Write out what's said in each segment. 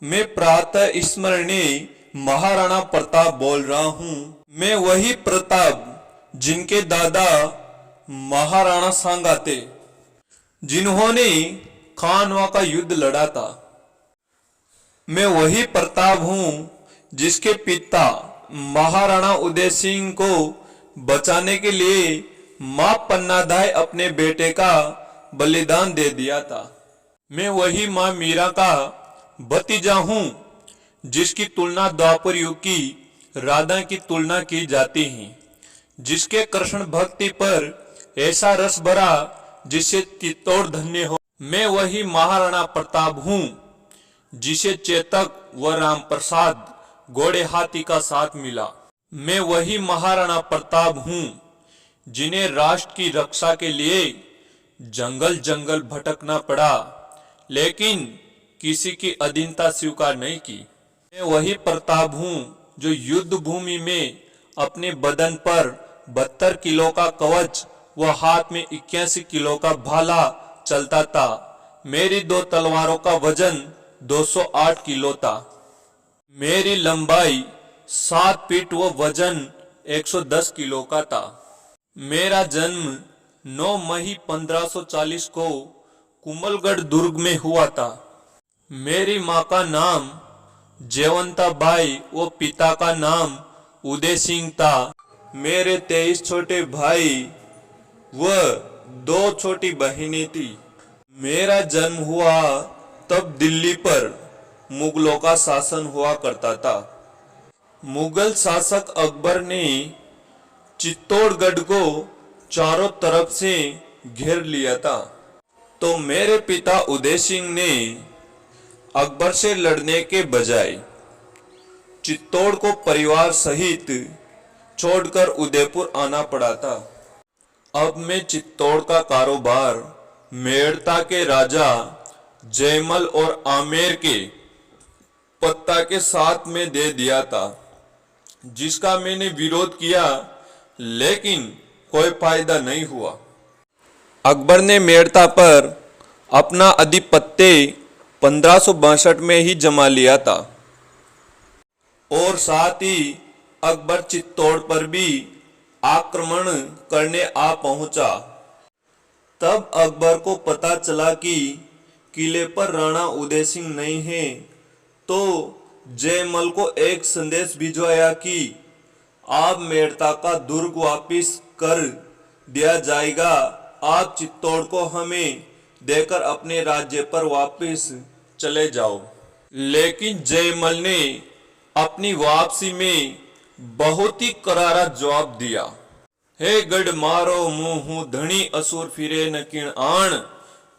मैं प्रातः स्मरणीय महाराणा प्रताप बोल रहा हूँ। मैं वही प्रताप जिनके दादा महाराणा सांगा थे, जिन्होंने खानवा का युद्ध लड़ा था। मैं वही प्रताप हूँ जिसके पिता महाराणा उदय सिंह को बचाने के लिए मां पन्नाधाय अपने बेटे का बलिदान दे दिया था। मैं वही मां मीरा का भतीजा हूँ जिसकी तुलना द्वापर युग की राधा की तुलना की जाती है, जिसके कृष्ण भक्ति पर ऐसा रस भरा जिससे चित्तौड़ धन्य हो। मैं वही महाराणा प्रताप हूँ जिसे चेतक व राम प्रसाद घोड़े हाथी का साथ मिला। मैं वही महाराणा प्रताप हूँ जिन्हें राष्ट्र की रक्षा के लिए जंगल जंगल भटकना पड़ा, लेकिन किसी की अधीनता स्वीकार नहीं की। मैं वही प्रताप हूँ जो युद्ध भूमि में अपने बदन पर 72 किलो का कवच व हाथ में 81 किलो का भाला चलता था। मेरी 2 तलवारों का वजन 208 किलो था। मेरी लंबाई 7 फीट व वजन 110 किलो का था। मेरा जन्म 9 मई 1540 को कुमलगढ़ दुर्ग में हुआ था। मेरी माँ का नाम जयवंता बाई व पिता का नाम उदय सिंह था। मेरे 23 छोटे भाई व 2 छोटी बहनें थी। मेरा जन्म हुआ तब दिल्ली पर मुगलों का शासन हुआ करता था। मुगल शासक अकबर ने चित्तौड़गढ़ को चारों तरफ से घेर लिया था, तो मेरे पिता उदय सिंह ने अकबर से लड़ने के बजाय चित्तौड़ को परिवार सहित छोड़कर उदयपुर आना पड़ा था। अब मैं चित्तौड़ का कारोबार मेड़ता के राजा जयमल और आमेर के पत्ता के साथ में दे दिया था, जिसका मैंने विरोध किया, लेकिन कोई फायदा नहीं हुआ। अकबर ने मेड़ता पर अपना आधिपत्य 1562 में ही जमा लिया था और साथ ही अकबर चित्तौड़ पर भी आक्रमण करने आ पहुंचा। तब अकबर को पता चला कि किले पर राणा उदय सिंह नहीं है, तो जयमल को एक संदेश भिजवाया कि आप मेड़ता का दुर्ग वापिस कर दिया जाएगा, आप चित्तौड़ को हमें देकर अपने राज्य पर वापस चले जाओ। लेकिन जयमल ने अपनी वापसी में बहुत ही करारा जवाब दिया। हे गढ़ मारो मुंह धनी असुर फिरे न किण आण,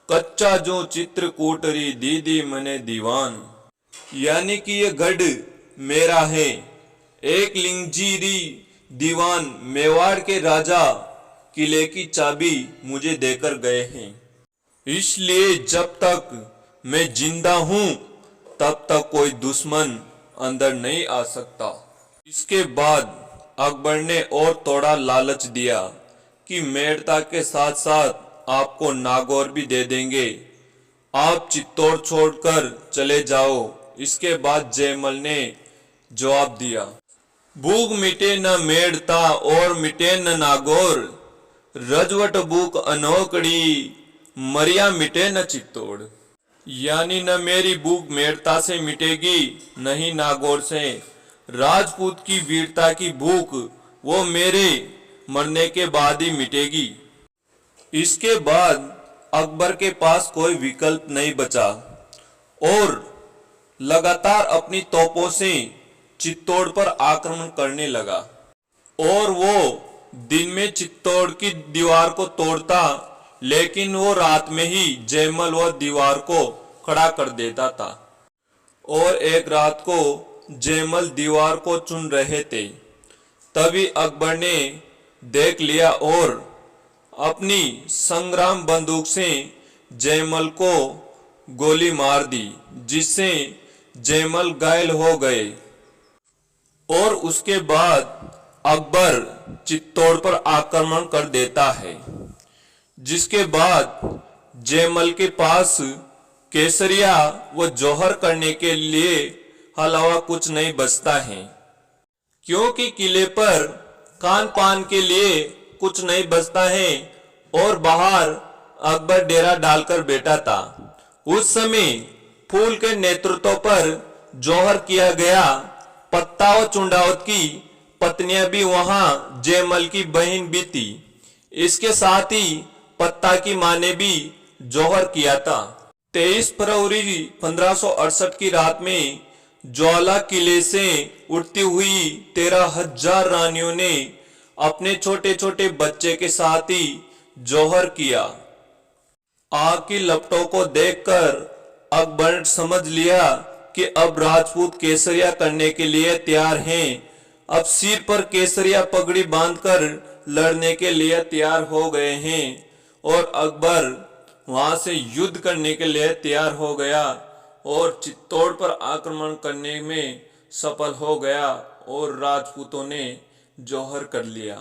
कच्चा जो चित्रकूटरी दीदी मने दीवान। यानी कि ये गढ़ मेरा है। एक लिंगजीरी दीवान मेवाड़ के राजा किले की चाबी मुझे देकर गए हैं, इसलिए जब तक मैं जिंदा हूं तब तक कोई दुश्मन अंदर नहीं आ सकता। इसके बाद अकबर ने और थोड़ा लालच दिया कि मेड़ता के साथ साथ आपको नागौर भी दे देंगे, आप चित्तौड़ छोड़कर चले जाओ। इसके बाद जयमल ने जवाब दिया, भूख मिटे न मेड़ता और मिटे न नागौर, रजवट भूख अनोकड़ी मरिया मिटे न चित्तौड़। यानी न मेरी भूख मेड़ता से मिटेगी, न ही नागौर से। राजपूत की वीरता की भूख वो मेरे मरने के बाद ही मिटेगी। इसके बाद अकबर के पास कोई विकल्प नहीं बचा और लगातार अपनी तोपों से चित्तौड़ पर आक्रमण करने लगा और वो दिन में चित्तौड़ की दीवार को तोड़ता, लेकिन वो रात में ही जयमल व दीवार को खड़ा कर देता था। और एक रात को जयमल दीवार को चुन रहे थे, तभी अकबर ने देख लिया और अपनी संग्राम बंदूक से जयमल को गोली मार दी, जिससे जयमल घायल हो गए। और उसके बाद अकबर चित्तौड़ पर आक्रमण कर देता है, जिसके बाद जयमल के पास केसरिया व जौहर करने के लिए अलावा कुछ नहीं बचता है, क्योंकि किले पर खान पान के लिए कुछ नहीं बचता है और बाहर अकबर डेरा डालकर बैठा था। उस समय फूल के नेतृत्व पर जौहर किया गया। पत्ता व चुंडावत की पत्नियां भी वहां जयमल की बहन भी थी। इसके साथ ही पत्ता की मां ने भी जौहर किया था। 23 फरवरी 1568 की रात में ज्वाला किले से उठती हुई 13,000 रानियों ने अपने छोटे छोटे बच्चे के साथ ही जौहर किया। आग की लपटों को देखकर अकबर समझ लिया कि अब राजपूत केसरिया करने के लिए तैयार हैं। अब सिर पर केसरिया पगड़ी बांधकर लड़ने के लिए तैयार हो गए हैं और अकबर वहां से युद्ध करने के लिए तैयार हो गया और चित्तौड़ पर आक्रमण करने में सफल हो गया और राजपूतों ने जौहर कर लिया।